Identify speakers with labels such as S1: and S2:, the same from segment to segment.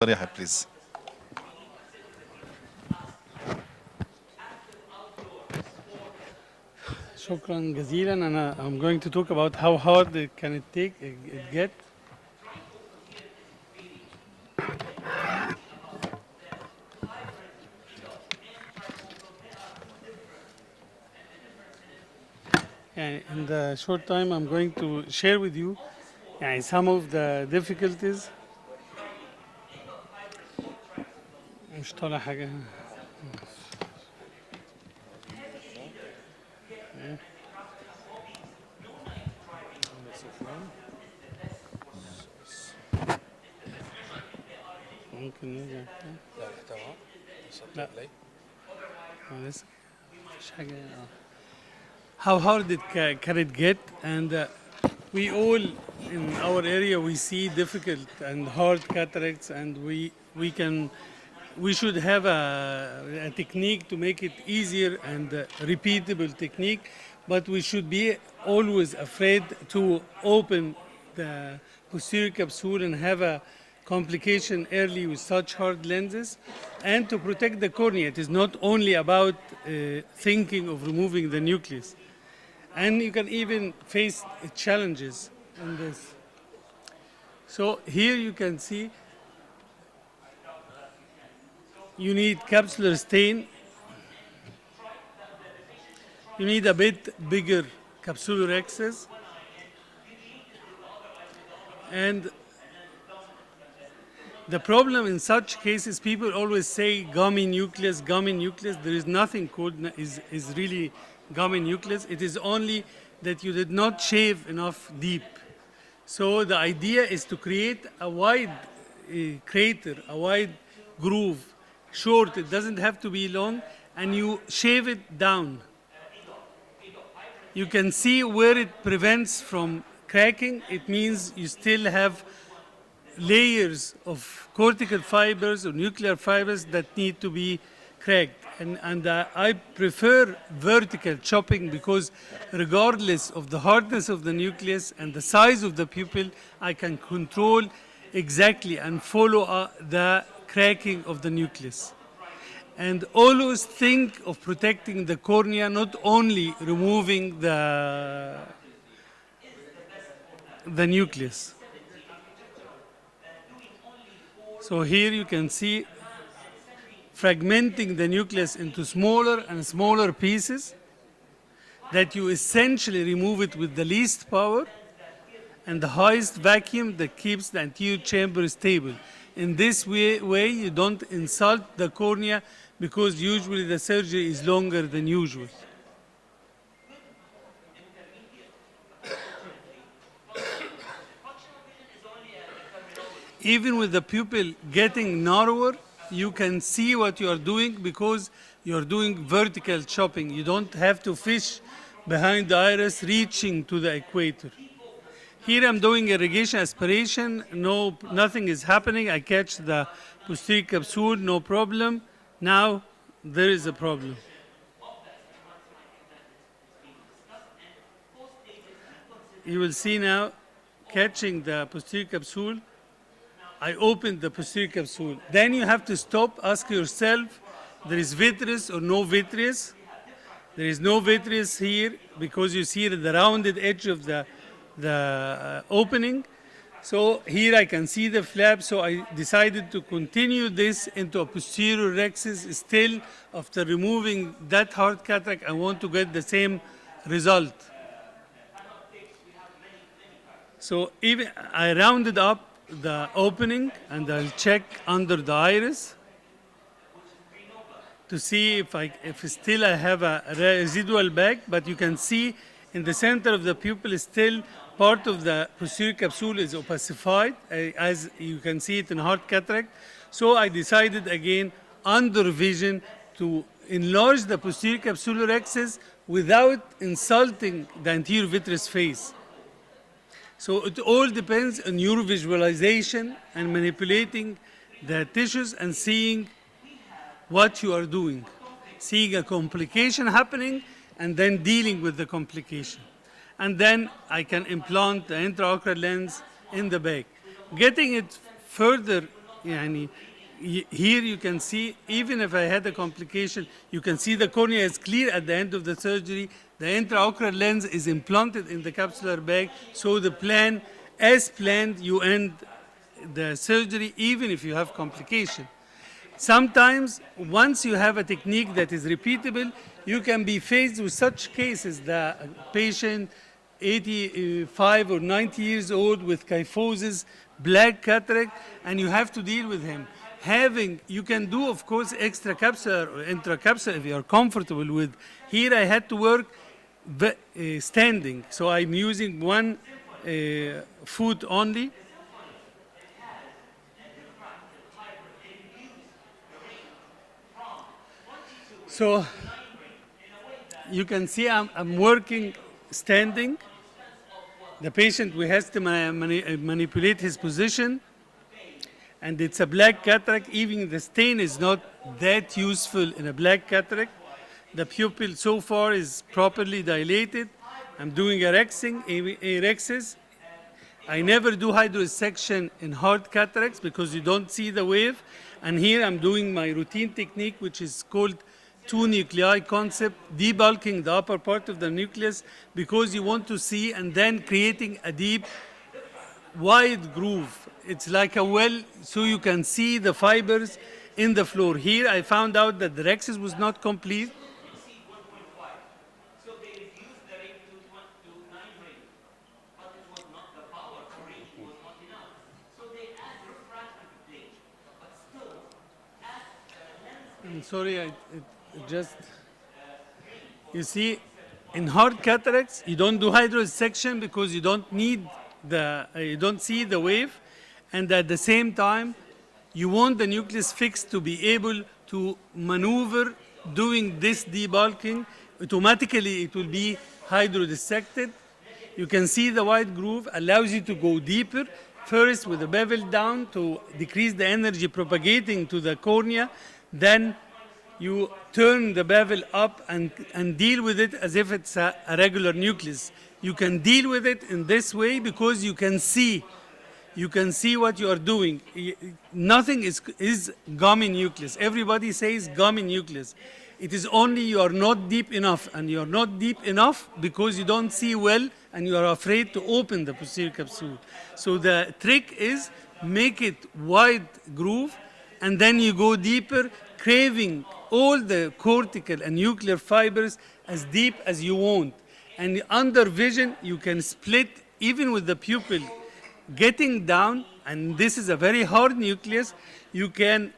S1: Yahya, please.
S2: شكرا جزيلا. I'm going to talk about how hard can it get. And in the short time I'm going to share with you some of the difficulties. مش طالع حاجة. ممكن نرجع لا لسه مفيش حاجة. How hard can it get? And we all in our area we see difficult and hard cataracts, and we should have a technique to make it easier and repeatable technique, but we should be always afraid to open the posterior capsule and have a complication early with such hard lenses. And to protect the cornea, it is not only about thinking of removing the nucleus, and you can even face challenges in this. So here you can see you need capsular stain. You need a bit bigger capsular excess. And the problem in such cases, people always say gummy nucleus, gummy nucleus. There is nothing called is really gummy nucleus. It is only that you did not shave enough deep. So the idea is to create a wide crater, a wide groove, short, it doesn't have to be long, and you shave it down. You can see where it prevents from cracking. It means you still have layers of cortical fibers or nuclear fibers that need to be cracked. And I prefer vertical chopping because regardless of the hardness of the nucleus and the size of the pupil, I can control exactly and follow the cracking of the nucleus. And always think of protecting the cornea, not only removing the nucleus. So here you can see fragmenting the nucleus into smaller and smaller pieces that you essentially remove it with the least power and the highest vacuum that keeps the anterior chamber stable. In this way you don't insult the cornea because usually the surgery is longer than usual. Even with the pupil getting narrower, you can see what you are doing because you are doing vertical chopping. You don't have to fish behind the iris reaching to the equator. Here I'm doing irrigation aspiration. Nothing is happening. I catch the posterior capsule, no problem. Now there is a problem. You will see now catching the posterior capsule. I opened the posterior capsule. Then you have to stop, ask yourself, there is vitreous or no vitreous? There is no vitreous here because you see the rounded edge of the opening. So here I can see the flap, so I decided to continue this into a posterior rhexis. Still, after removing that hard cataract, I want to get the same result. So even I rounded up the opening and I'll check under the iris to see if still I have a residual bag, but you can see in the center of the pupil still part of the posterior capsule is opacified, as you can see it in hard cataract. So I decided again under vision to enlarge the posterior capsular axis without insulting the anterior vitreous face. So it all depends on your visualization and manipulating the tissues and seeing what you are doing. Seeing a complication happening and then dealing with the complication. And then I can implant the intraocular lens in the back. Getting it further يعني, here you can see, even if I had a complication, you can see the cornea is clear at the end of the surgery. The intraocular lens is implanted in the capsular bag. So the plan, as planned, you end the surgery even if you have complication. Sometimes, once you have a technique that is repeatable, you can be faced with such cases. The patient, 85 or 90 years old with kyphosis, black cataract, and you have to deal with him. You can do, of course, extracapsular or intracapsular if you are comfortable with. Here I had to work standing, so I'm using one foot only. So you can see I'm working standing. The patient, we have to manipulate his position, and it's a black cataract. Even the stain is not that useful in a black cataract. The pupil so far is properly dilated. I'm doing erexis. I never do hydrodissection in hard cataracts because you don't see the wave. And here I'm doing my routine technique, which is called two nuclei concept, debulking the upper part of the nucleus because you want to see, and then creating a deep, wide groove. It's like a well, so you can see the fibers in the floor. Here I found out that the rexis was not complete. I'm sorry, it just, you see, in hard cataracts, you don't do hydrodissection because you don't need you don't see the wave, and at the same time, you want the nucleus fixed to be able to maneuver doing this debulking. Automatically, it will be hydrodissected. You can see the wide groove allows you to go deeper, first with the bevel down to decrease the energy propagating to the cornea. Then you turn the bevel up and deal with it as if it's a regular nucleus. You can deal with it in this way because you can see what you are doing. Nothing is gummy nucleus. Everybody says gummy nucleus. It is only you are not deep enough, and you are not deep enough because you don't see well and you are afraid to open the posterior capsule. So the trick is make it wide groove, and then you go deeper, craving all the cortical and nuclear fibers as deep as you want. And under vision, you can split even with the pupil getting down, and this is a very hard nucleus. You can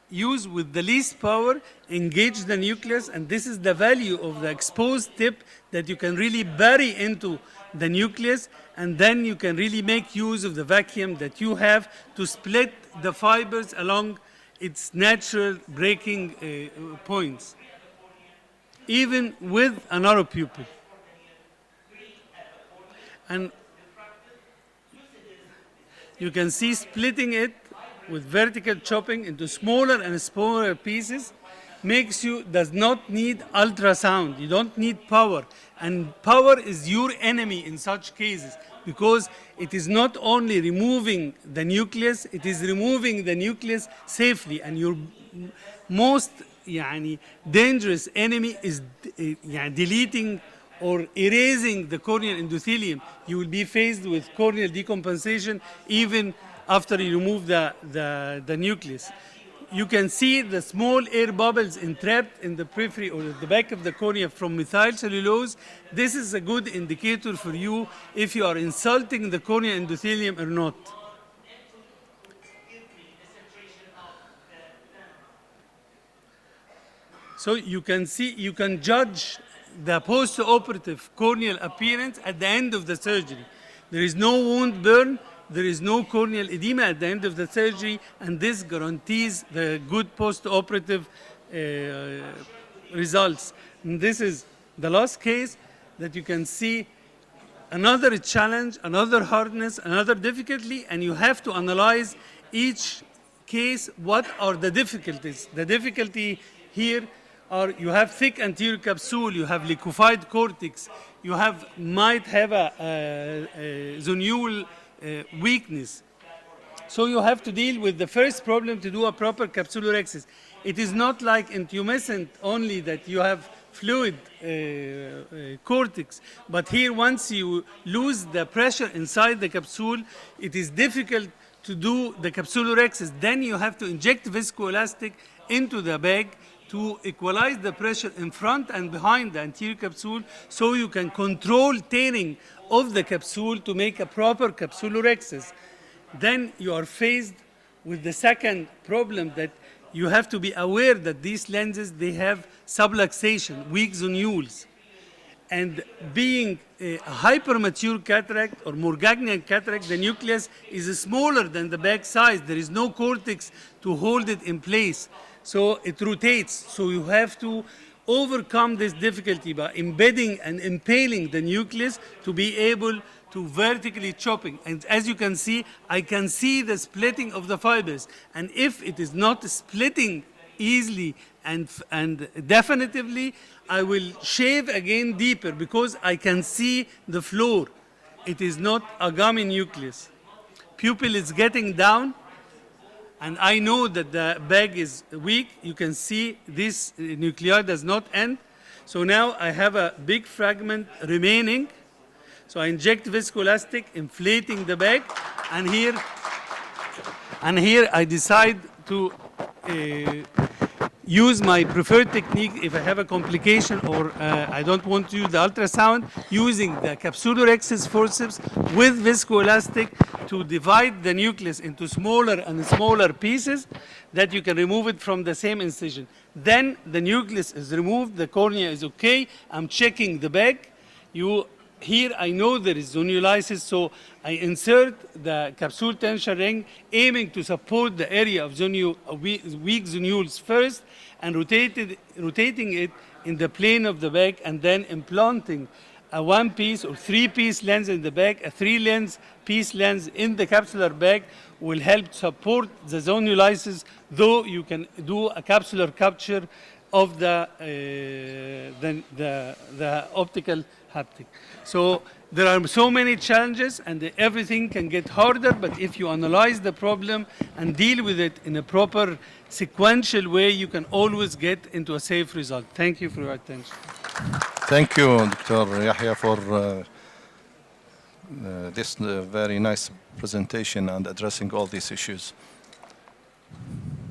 S2: use with the least power, engage the nucleus, and this is the value of the exposed tip that you can really bury into the nucleus, and then you can really make use of the vacuum that you have to split the fibers along its natural breaking points, even with a narrow pupil. And you can see splitting it with vertical chopping into smaller and smaller pieces does not need ultrasound. You don't need power. And power is your enemy in such cases, because it is not only removing the nucleus, it is removing the nucleus safely. And your most dangerous enemy is deleting or erasing the corneal endothelium. You will be faced with corneal decompensation even after you remove the nucleus. You can see the small air bubbles entrapped in the periphery or the back of the cornea from methyl cellulose. This is a good indicator for you if you are insulting the corneal endothelium or not. So you can judge the post-operative corneal appearance at the end of the surgery. There is no wound burn, there is no corneal edema at the end of the surgery, and this guarantees the good post-operative results. And this is the last case that you can see another challenge, another hardness, another difficulty, and you have to analyze each case. What are the difficulties? The difficulty here are you have thick anterior capsule, you have liquefied cortex, you might have a zonual weakness. So you have to deal with the first problem to do a proper capsulorhexis. It is not like intumescent only that you have fluid cortex, but here once you lose the pressure inside the capsule, it is difficult to do the capsulorhexis. Then you have to inject viscoelastic into the bag to equalize the pressure in front and behind the anterior capsule, so you can control tearing of the capsule to make a proper capsulorhexis. Then you are faced with the second problem, that you have to be aware that these lenses, they have subluxation, weak zonules. And being a hypermature cataract or Morgagnian cataract, the nucleus is smaller than the bag size. There is no cortex to hold it in place. So it rotates. So you have to overcome this difficulty by embedding and impaling the nucleus to be able to vertically chopping. And as you can see, I can see the splitting of the fibers. And if it is not splitting easily and definitively, I will shave again deeper because I can see the floor. It is not a gummy nucleus. Pupil is getting down, and I know that the bag is weak. You can see this nuclei does not end. So now I have a big fragment remaining. So I inject viscoelastic, inflating the bag, and here I decide to use my preferred technique if I have a complication or I don't want to use the ultrasound, using the capsulorhexis forceps with viscoelastic to divide the nucleus into smaller and smaller pieces that you can remove it from the same incision. Then the nucleus is removed, the cornea is okay, I'm checking the bag. Here I know there is zonulisis, so I insert the capsule tension ring, aiming to support the area of weak zonules first, and rotating it in the plane of the bag, and then implanting a 1-piece or 3-piece lens in the bag. A 3-piece lens in the capsular bag will help support the zonulisis, though you can do a capsular capture of the optical haptic. So there are so many challenges, and everything can get harder, but if you analyze the problem and deal with it in a proper sequential way, you can always get into a safe result. Thank you for your attention.
S1: Thank you, Dr. Yahya, for this very nice presentation and addressing all these issues.